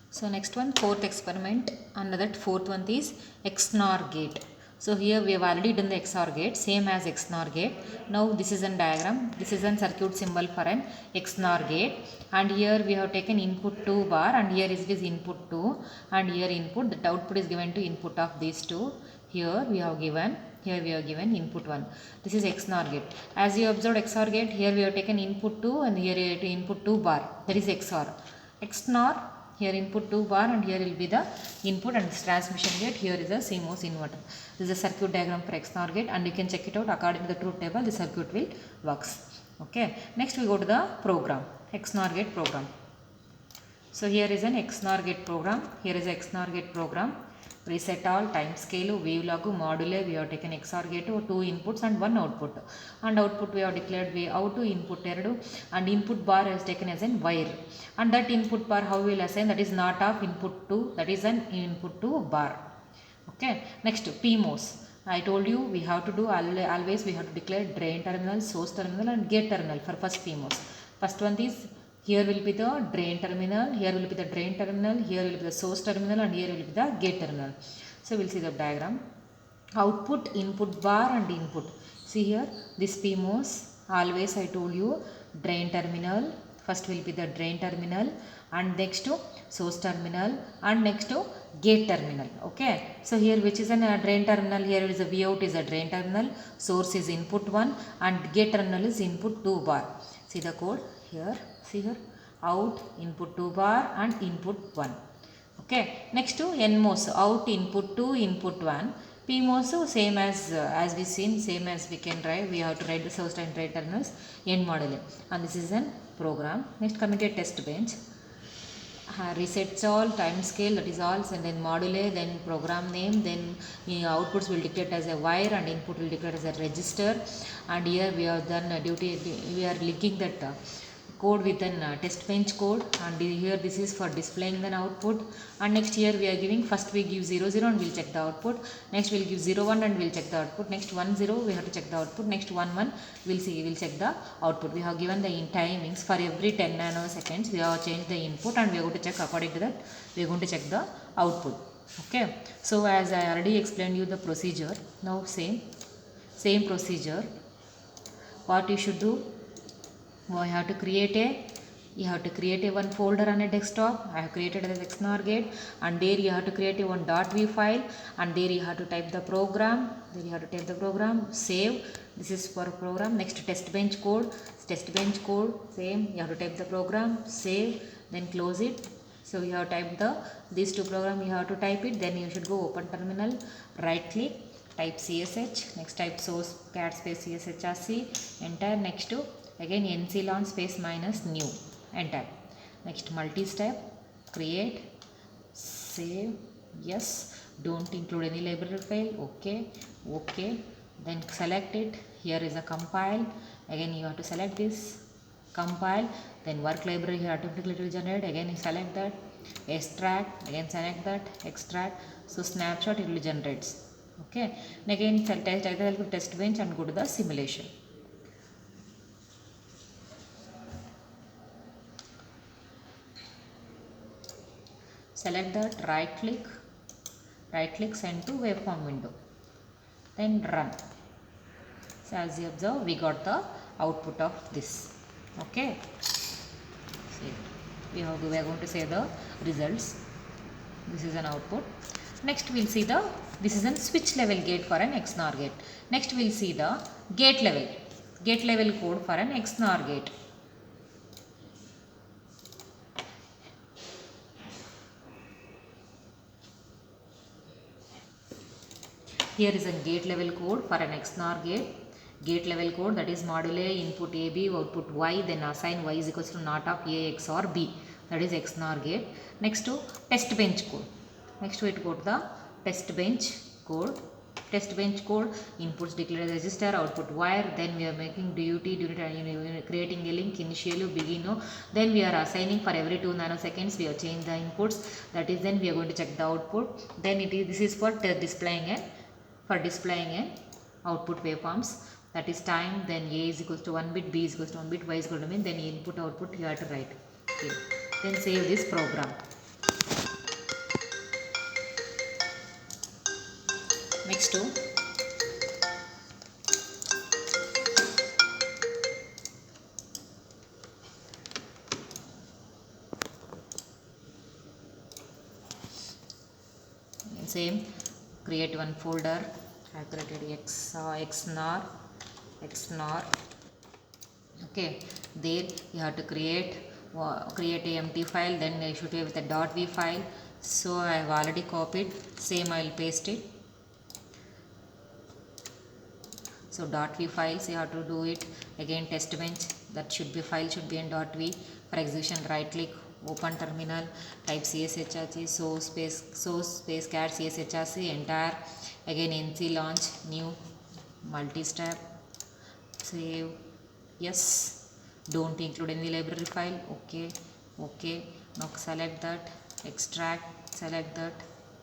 So next one, fourth experiment, and that fourth one is XNOR gate. So here we have already done the XOR gate, same as XNOR gate. Now this is a diagram, this is a circuit symbol for an XNOR gate, and here we have taken input 2 bar, and here is this input 2, and here input, the output is given to input of these two. Here we have given input 1. This is XNOR gate. As you observed XOR gate, here we have taken input 2 and here input 2 bar, that is XOR. XNOR, here input 2 bar and here will be the input, and this transmission gate, here is a CMOS inverter. This is a circuit diagram for XNOR gate, and you can check it out according to the truth table. The circuit will works. Okay. Next we go to the program, XNOR gate program. So here is an XNOR gate program. Here is a XNOR gate program. Reset all, time scale, wave log, module. We have taken XOR gate, 2 inputs and 1 output. And output we have declared way out to input 2, and input bar is taken as an wire. And that input bar how we will assign, that is not of input 2, that is an input 2 bar. Okay. Next PMOS. I told you we have to do always we have to declare drain terminal, source terminal and gate terminal for first PMOS. First one is, here will be the drain terminal, here will be the drain terminal, here will be the source terminal, and here will be the gate terminal. So we will see the diagram. Output, input bar and input. See here, this PMOS, always I told you, drain terminal, first will be the drain terminal, and next to source terminal, and next to gate terminal. Okay. So here which is a drain terminal, here is a Vout is a drain terminal, source is input 1 and gate terminal is input 2 bar. See the code here. See here, out, input 2 bar and input 1. Okay. Next to NMOS, out, input 2, input 1. PMOS same as we seen, same as we can write. We have to write the source and drain terminals, N module. And this is a program. Next coming to test bench. Resets all, time scale, that is all, and then module, then program name, then outputs will declare as a wire and input will declare as a register. And here we have done we are linking that code with an test bench code, and here this is for displaying the output. And next here we are giving, first we give 0 0 and we will check the output, next we will give 0 1 and we will check the output, next 1 0 we have to check the output, next 1 1 we will check the output. We have given the timings for every 10 nanoseconds we have changed the input, and we are going to check according to that we are going to check the output. Okay. So as I already explained you the procedure, now same procedure, what you should do, you have to create a one folder on a desktop. I have created as XNOR gate, and there you have to create a one .v file, and there you have to type the program, save, this is for program. Next test bench code, same, you have to type the program, save, then close it. So you have typed these two programs, you have to type it, then you should go open terminal, right click, type CSH, next type source cat space CSHRC, enter, next to again nclon space minus new, enter. Next multi-step, create, save, yes, don't include any library file, okay, then select it, here is a compile, again you have to select this, compile, then work library here automatically it will generate, again you select that, extract, again select that, extract, so snapshot it will generate. Okay, and again test bench and go to the simulation. Select that, right click, send to waveform window, then run. So as you observe, we got the output of this. Okay. See, we are going to say the results. This is an output. Next we will see this is a switch level gate for an XNOR gate. Next we will see the gate level code for an XNOR gate. Here is a gate level code for an XNOR gate. Gate level code, that is module input AB, output Y, then assign Y is equals to not of A, X or B. That is XNOR gate. Next to test bench code. Next we go to the test bench code. Test bench code, inputs declare register, output wire, then we are making DUT, creating a link, initial, begin, then we are assigning for every 2 nanoseconds, we have changed the inputs, that is then we are going to check the output, then this is for displaying an output waveforms. that is time, then A is equals to 1 bit, B is equals to 1 bit, Y is equal to mean, then input output you have to write. Okay. Then save this program. Next to same, create one folder. I have created xnor. Okay, there you have to create a empty file, then you should be with a .v file. So I have already copied, same I will paste it. So .v files you have to do it again. Test bench, that should be file should be in .v. For execution, right click, open terminal, type csshrc source space cat csshrc enter, again nc launch new multi-step, save, yes, don't include any library file, okay. Now select that, extract, select that,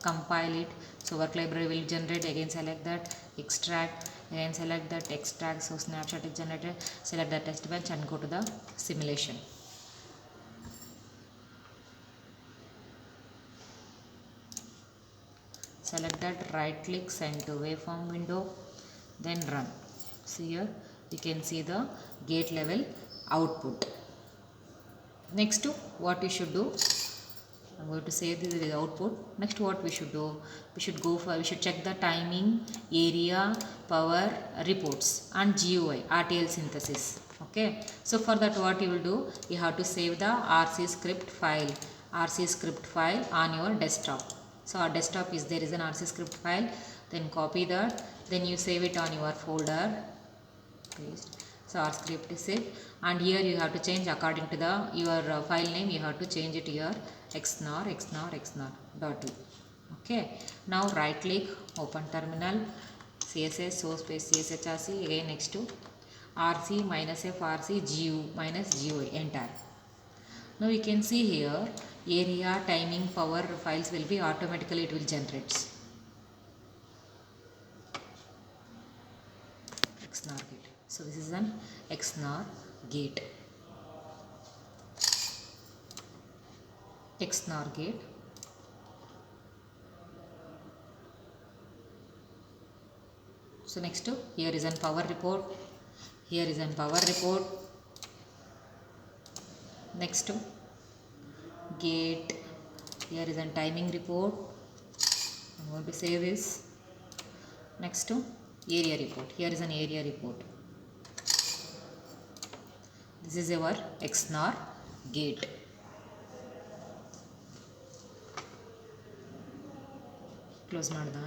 compile it. So work library will generate, again select that, extract, again select that, extract. So snapshot is generated, select the test bench and go to the simulation. Select that, right click, send to waveform window, then run. So here you can see the gate level output. Next to what we should do, I'm going to say this is output. Next what we should do, we should check the timing, area, power reports and GUI RTL synthesis. Okay, so for that what you will do, you have to save the RC script file on your desktop. So our desktop is there is an RC script file, then copy that, then you save it on your folder, paste. So our script is saved, and here you have to change according to the your file name. You have to change it here xnor.v. Okay, now right click, open terminal, css source space csshrc, again next to rc -f rc gu -gui, enter. Now you can see here area, timing, power files will be automatically it will generate. XNOR gate. So this is an XNOR gate. XNOR gate. So next to here is an power report. Here is an power report. Next to gate. Here is an timing report. I'm going to save this. Next to area report. Here is an area report. This is our XNOR gate. Close madda.